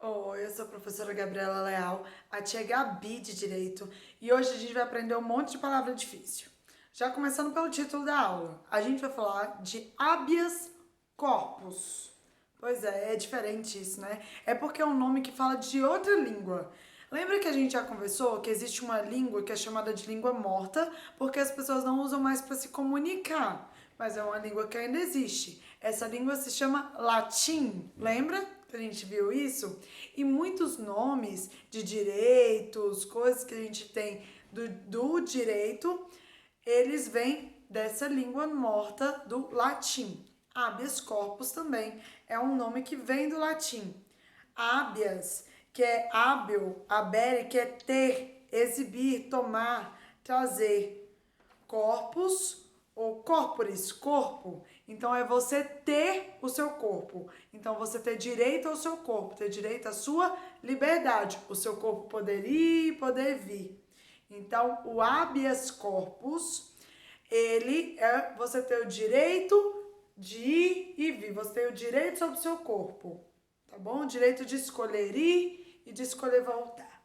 Oi, eu sou a professora Gabriela Leal, a tia Gabi de Direito, e hoje a gente vai aprender um monte de palavra difícil. Já começando pelo título da aula, a gente vai falar de habeas corpus. Pois é diferente isso, né? É porque é um nome que fala de outra língua. Lembra que a gente já conversou que existe uma língua que é chamada de língua morta, porque as pessoas não usam mais para se comunicar, mas é uma língua que ainda existe. Essa língua se chama latim, lembra? Que a gente viu isso? E muitos nomes de direitos, coisas que a gente tem do direito, eles vêm dessa língua morta do latim. Habeas corpus também é um nome que vem do latim. Habeas, que é hábil, habere, que é ter, exibir, tomar, trazer. Corpus ou corporis, corpo. Então é você ter o seu corpo. Então você ter direito ao seu corpo, ter direito à sua liberdade, o seu corpo poder ir e poder vir. Então o habeas corpus, ele é você ter o direito de ir e vir, você tem o direito sobre o seu corpo, tá bom? O direito de escolher ir e de escolher voltar.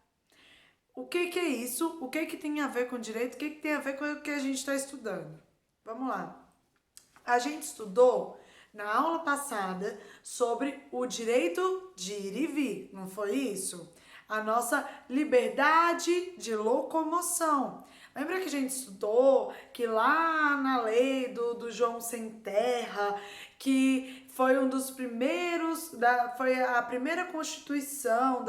O que é isso? O que tem a ver com direito? O que tem a ver com o que a gente está estudando? Vamos lá. A gente estudou na aula passada sobre o direito de ir e vir, não foi isso? A nossa liberdade de locomoção. Lembra que a gente estudou que lá na lei do João Sem Terra, que foi um dos primeiros, foi a primeira constituição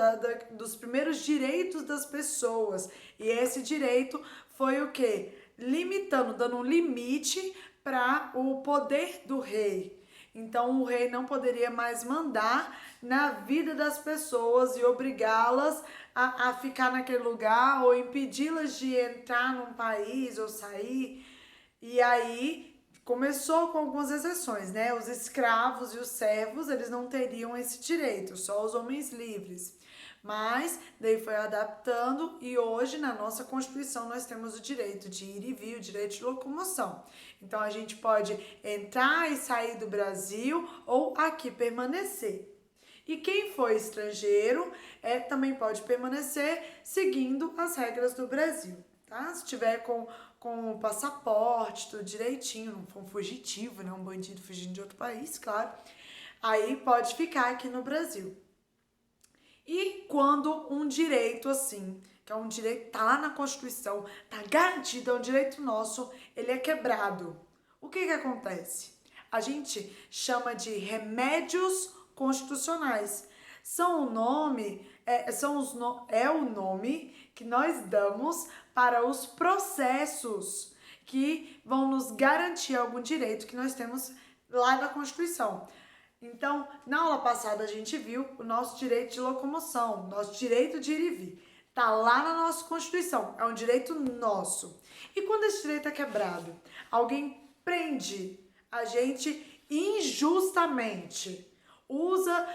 dos primeiros direitos das pessoas. E esse direito foi o quê? Limitando, dando um limite para o poder do rei. Então o rei não poderia mais mandar na vida das pessoas e obrigá-las a ficar naquele lugar ou impedi-las de entrar num país ou sair. E aí começou com algumas exceções, né? Os escravos e os servos, eles não teriam esse direito, só os homens livres. Mas daí foi adaptando e hoje na nossa Constituição nós temos o direito de ir e vir, o direito de locomoção. Então a gente pode entrar e sair do Brasil ou aqui permanecer. E quem for estrangeiro também pode permanecer seguindo as regras do Brasil, tá? Se tiver com o passaporte, tudo direitinho, não for um fugitivo, né? Um bandido fugindo de outro país, claro. Aí pode ficar aqui no Brasil. E quando um direito assim, que é um direito, tá lá na Constituição, tá garantido, é um direito nosso, ele é quebrado. O que acontece? A gente chama de remédios constitucionais. São o nome, é o nome que nós damos para os processos que vão nos garantir algum direito que nós temos lá da Constituição. Então, na aula passada a gente viu o nosso direito de locomoção, nosso direito de ir e vir. Tá lá na nossa Constituição, é um direito nosso. E quando esse direito é quebrado? Alguém prende a gente injustamente. Usa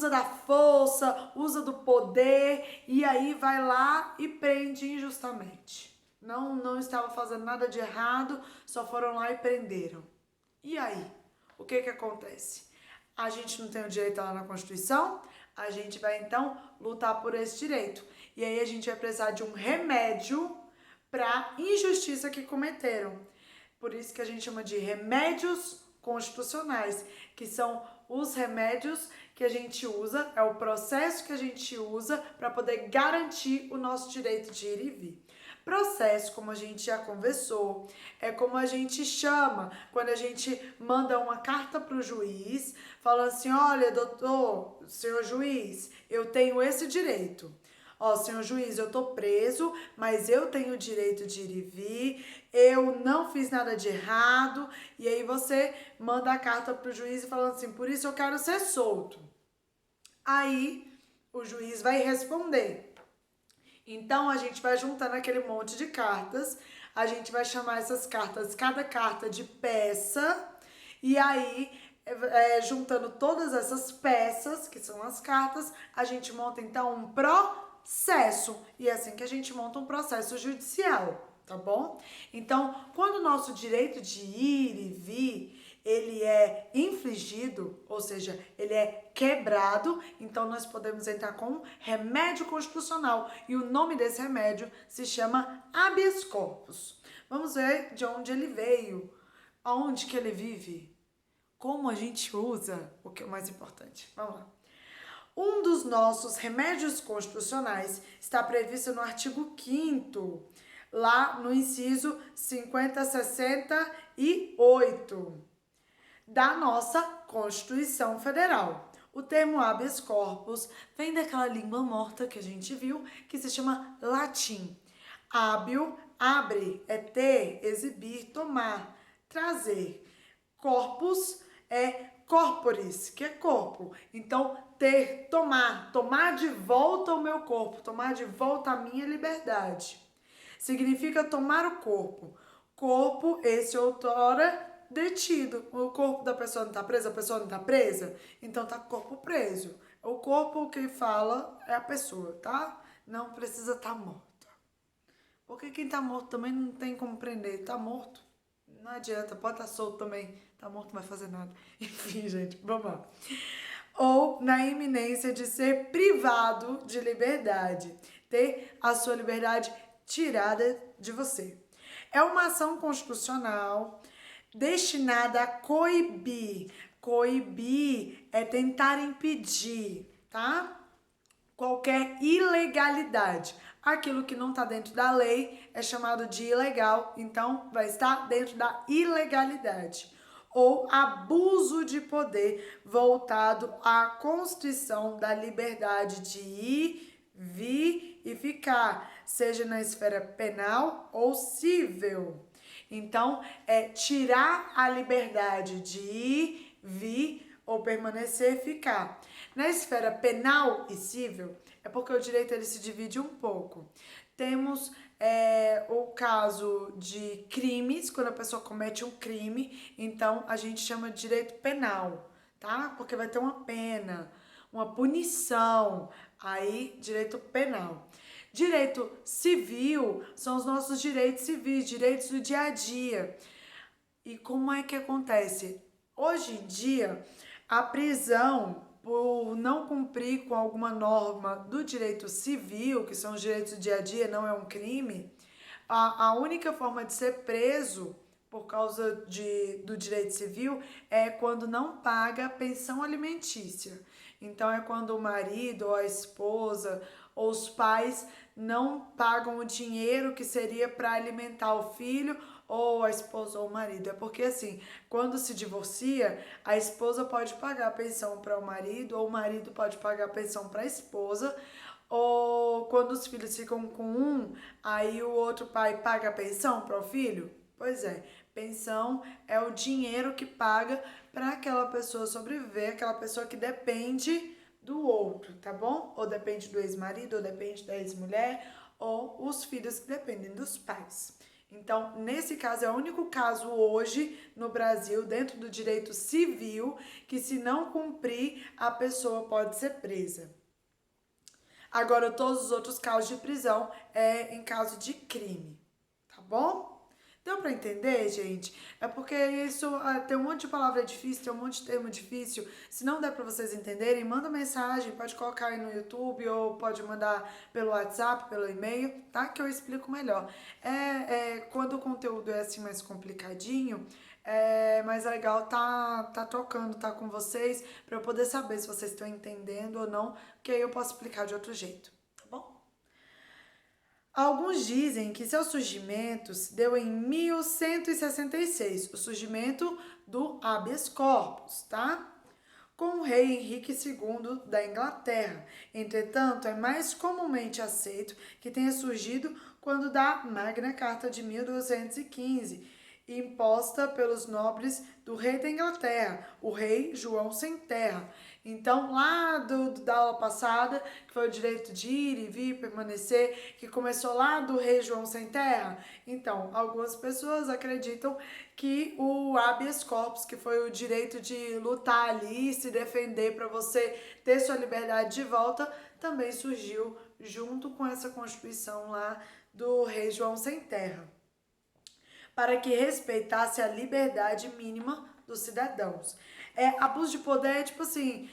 da força, usa do poder e aí vai lá e prende injustamente. Não estava fazendo nada de errado, só foram lá e prenderam. E aí? O que acontece? A gente não tem o direito lá na Constituição, a gente vai então lutar por esse direito. E aí a gente vai precisar de um remédio para injustiça que cometeram. Por isso que a gente chama de remédios constitucionais, que são os remédios que a gente usa, é o processo que a gente usa para poder garantir o nosso direito de ir e vir. Processo, como a gente já conversou, é como a gente chama quando a gente manda uma carta para o juiz falando assim: olha, doutor, senhor juiz, eu tenho esse direito. Ó, senhor juiz, eu tô preso, mas eu tenho o direito de ir e vir, eu não fiz nada de errado, e aí você manda a carta pro juiz falando assim: por isso eu quero ser solto. Aí o juiz vai responder. Então a gente vai juntando aquele monte de cartas, a gente vai chamar essas cartas, cada carta de peça, e aí juntando todas essas peças, que são as cartas, a gente monta então um processo. E é assim que a gente monta um processo judicial, tá bom? Então, quando o nosso direito de ir e vir, ele é infligido, ou seja, ele é quebrado, então nós podemos entrar com um remédio constitucional. E o nome desse remédio se chama habeas corpus. Vamos ver de onde ele veio, aonde que ele vive, como a gente usa, o que é o mais importante. Vamos lá. Um dos nossos remédios constitucionais está previsto no artigo 5º, lá no inciso 5068 da nossa Constituição Federal. O termo habeas corpus vem daquela língua morta que a gente viu, que se chama latim. Hábil, abre, é ter, exibir, tomar, trazer. Corpus é corporis, que é corpo. Então, ter, tomar de volta o meu corpo, tomar de volta a minha liberdade. Significa tomar o corpo. Corpo, esse outrora detido. O corpo da pessoa não está presa, a pessoa não está presa, então tá corpo preso. O corpo que fala é a pessoa, tá? Não precisa estar morta. Porque quem tá morto também não tem como prender, tá morto. Não adianta, pode estar solto também. Tá morto, não vai fazer nada. Enfim, gente, vamos lá. Ou na iminência de ser privado de liberdade. Ter a sua liberdade tirada de você. É uma ação constitucional destinada a coibir. Coibir é tentar impedir, tá? Qualquer ilegalidade. Aquilo que não está dentro da lei é chamado de ilegal, então vai estar dentro da ilegalidade. Ou abuso de poder voltado à constrição da liberdade de ir, vir e ficar, seja na esfera penal ou civil. Então, é tirar a liberdade de ir, vir ou permanecer, ficar. Na esfera penal e civil, é porque o direito ele se divide um pouco. Temos o caso de crimes, quando a pessoa comete um crime, então a gente chama de direito penal, tá? Porque vai ter uma pena, uma punição, aí direito penal. Direito civil são os nossos direitos civis, direitos do dia a dia. E como é que acontece? Hoje em dia, a prisão por não cumprir com alguma norma do direito civil, que são os direitos do dia a dia, não é um crime, a única forma de ser preso por causa do direito civil é quando não paga pensão alimentícia. Então, é quando o marido ou a esposa ou os pais não pagam o dinheiro que seria para alimentar o filho ou a esposa ou o marido. É porque assim, quando se divorcia, a esposa pode pagar a pensão para o marido ou o marido pode pagar a pensão para a esposa, ou quando os filhos ficam com um, aí o outro pai paga a pensão para o filho. Pois é, pensão é o dinheiro que paga para aquela pessoa sobreviver, aquela pessoa que depende do outro, tá bom? Ou depende do ex-marido, ou depende da ex-mulher, ou os filhos que dependem dos pais. Então, nesse caso, é o único caso hoje no Brasil, dentro do direito civil, que se não cumprir, a pessoa pode ser presa. Agora, todos os outros casos de prisão é em caso de crime, tá bom? Deu pra entender, gente? É porque isso tem um monte de palavra difícil, tem um monte de termo difícil. Se não der pra vocês entenderem, manda mensagem, pode colocar aí no YouTube ou pode mandar pelo WhatsApp, pelo e-mail, tá? Que eu explico melhor. Quando o conteúdo é assim mais complicadinho, é mais legal tá tocando, tá com vocês, pra eu poder saber se vocês estão entendendo ou não, que aí eu posso explicar de outro jeito, tá bom? Alguns dizem que seu surgimento se deu em 1166, o surgimento do habeas corpus, tá? Com o rei Henrique II da Inglaterra. Entretanto, é mais comumente aceito que tenha surgido quando da Magna Carta de 1215, imposta pelos nobres do rei da Inglaterra, o rei João Sem Terra. Então, lá da aula passada, que foi o direito de ir e vir, permanecer, que começou lá do rei João Sem Terra. Então, algumas pessoas acreditam que o habeas corpus, que foi o direito de lutar ali, se defender para você ter sua liberdade de volta, também surgiu junto com essa Constituição lá do rei João Sem Terra, para que respeitasse a liberdade mínima dos cidadãos. Abuso de poder é tipo assim,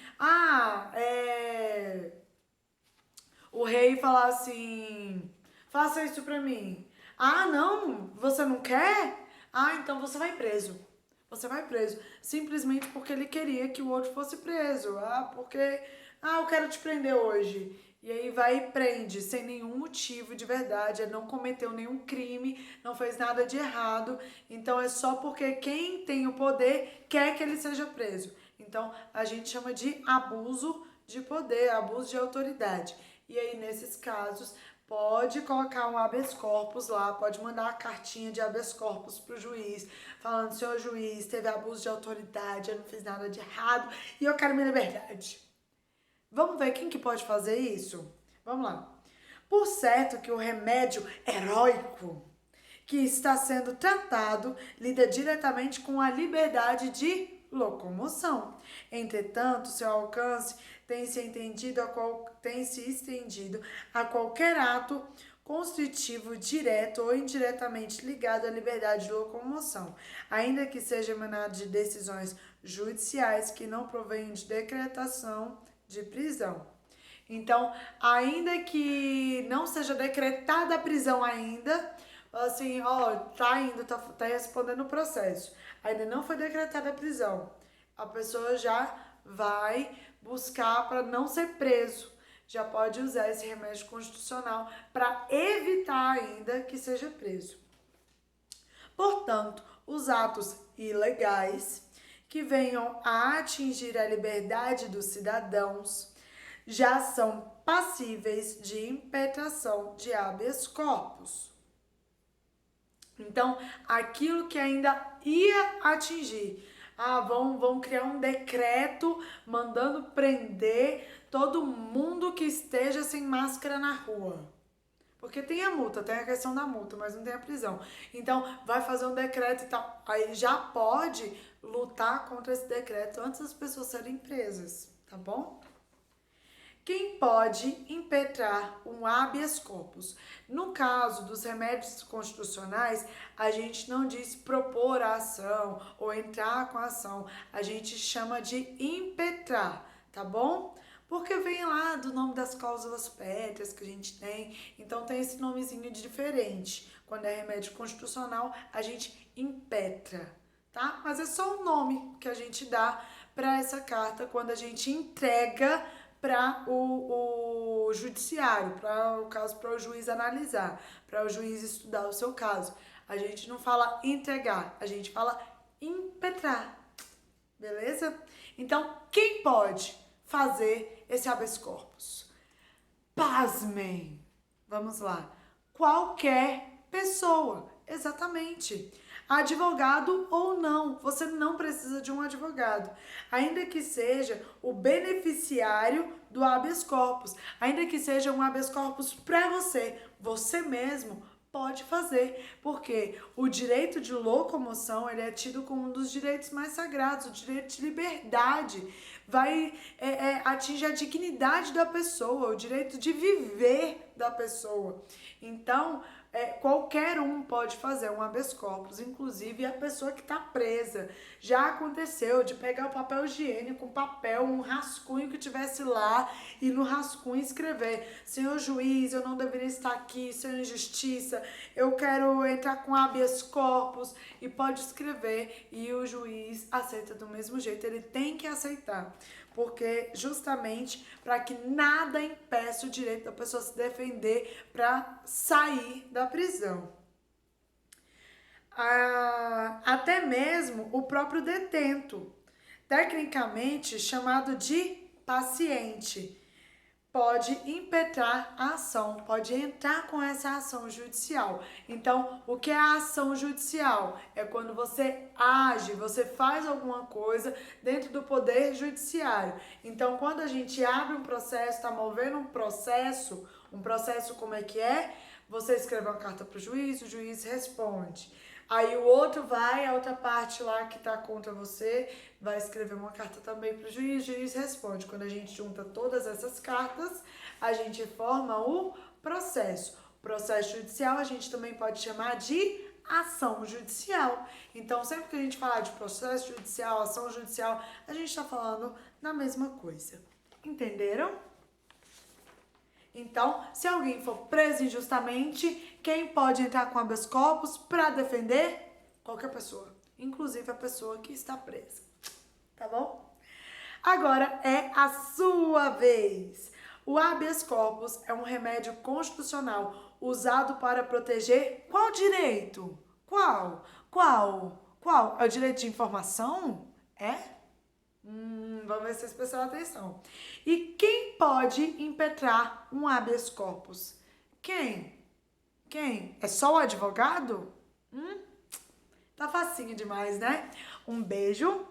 o rei falar assim, faça isso pra mim. Ah, não, você não quer? Ah, então você vai preso. Você vai preso. Simplesmente porque ele queria que o outro fosse preso. Eu quero te prender hoje. E aí vai e prende, sem nenhum motivo de verdade, não cometeu nenhum crime, não fez nada de errado. Então é só porque quem tem o poder quer que ele seja preso. Então a gente chama de abuso de poder, abuso de autoridade. E aí nesses casos pode colocar um habeas corpus lá, pode mandar a cartinha de habeas corpus pro juiz, falando, senhor juiz, teve abuso de autoridade, eu não fiz nada de errado e eu quero minha liberdade. Vamos ver quem que pode fazer isso? Vamos lá. Por certo que o remédio heróico que está sendo tratado lida diretamente com a liberdade de locomoção. Entretanto, seu alcance tem se estendido a qualquer ato constritivo direto ou indiretamente ligado à liberdade de locomoção, ainda que seja emanado de decisões judiciais que não provenham de decretação de prisão. Então, ainda que não seja decretada a prisão ainda, assim, tá respondendo o processo. Ainda não foi decretada a prisão. A pessoa já vai buscar para não ser preso. Já pode usar esse remédio constitucional para evitar ainda que seja preso. Portanto, os atos ilegais que venham a atingir a liberdade dos cidadãos já são passíveis de impetração de habeas corpus. Então, aquilo que ainda ia atingir, vão criar um decreto mandando prender todo mundo que esteja sem máscara na rua. Porque tem a multa, tem a questão da multa, mas não tem a prisão. Então, vai fazer um decreto e tal. Aí já pode lutar contra esse decreto antes das pessoas serem presas, tá bom? Quem pode impetrar um habeas corpus? No caso dos remédios constitucionais, a gente não diz propor a ação ou entrar com a ação. A gente chama de impetrar, tá bom? Porque vem lá do nome das cláusulas pétreas que a gente tem, então tem esse nomezinho diferente. Quando é remédio constitucional, a gente impetra, tá? Mas é só um nome que a gente dá para essa carta quando a gente entrega para o judiciário, para o juiz analisar, para o juiz estudar o seu caso. A gente não fala entregar, a gente fala impetrar, beleza? Então, quem pode fazer esse habeas corpus? Pasmem! Vamos lá. Qualquer pessoa, exatamente. Advogado ou não, você não precisa de um advogado, ainda que seja o beneficiário do habeas corpus, ainda que seja um habeas corpus para você mesmo pode fazer, porque o direito de locomoção ele é tido como um dos direitos mais sagrados, o direito de liberdade, atinge a dignidade da pessoa, o direito de viver da pessoa. Então, qualquer um pode fazer um habeas corpus, inclusive a pessoa que está presa. Já aconteceu de pegar o papel higiênico, um rascunho que tivesse lá e no rascunho escrever: senhor juiz, eu não deveria estar aqui, isso é injustiça, eu quero entrar com habeas corpus, e pode escrever e o juiz aceita do mesmo jeito, ele tem que aceitar. Porque justamente para que nada impeça o direito da pessoa se defender para sair da prisão. Até mesmo o próprio detento, tecnicamente chamado de paciente, pode impetrar a ação, pode entrar com essa ação judicial. Então, o que é a ação judicial? É quando você age, você faz alguma coisa dentro do poder judiciário. Então, quando a gente abre um processo, está movendo um processo como é que é? Você escreve uma carta para o juiz responde. Aí a outra parte lá que tá contra você, vai escrever uma carta também pro juiz responde. Quando a gente junta todas essas cartas, a gente forma o processo. O processo judicial a gente também pode chamar de ação judicial. Então, sempre que a gente falar de processo judicial, ação judicial, a gente está falando da mesma coisa. Entenderam? Então, se alguém for preso injustamente, quem pode entrar com habeas corpus para defender? Qualquer pessoa, inclusive a pessoa que está presa. Tá bom? Agora é a sua vez. O habeas corpus é um remédio constitucional usado para proteger qual direito? Qual? É o direito de informação? É? Vamos ver se vocês prestaram atenção. E quem pode impetrar um habeas corpus? Quem? É só o advogado? Tá facinho demais, né? Um beijo,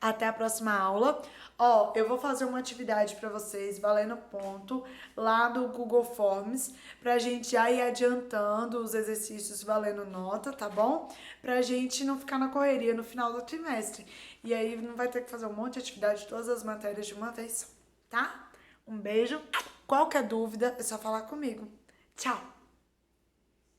até a próxima aula. Ó, eu vou fazer uma atividade pra vocês, valendo ponto, lá do Google Forms, pra gente já ir adiantando os exercícios valendo nota, tá bom? Pra gente não ficar na correria no final do trimestre. E aí não vai ter que fazer um monte de atividade de todas as matérias de uma vez, tá? Um beijo. Qualquer dúvida é só falar comigo. Tchau!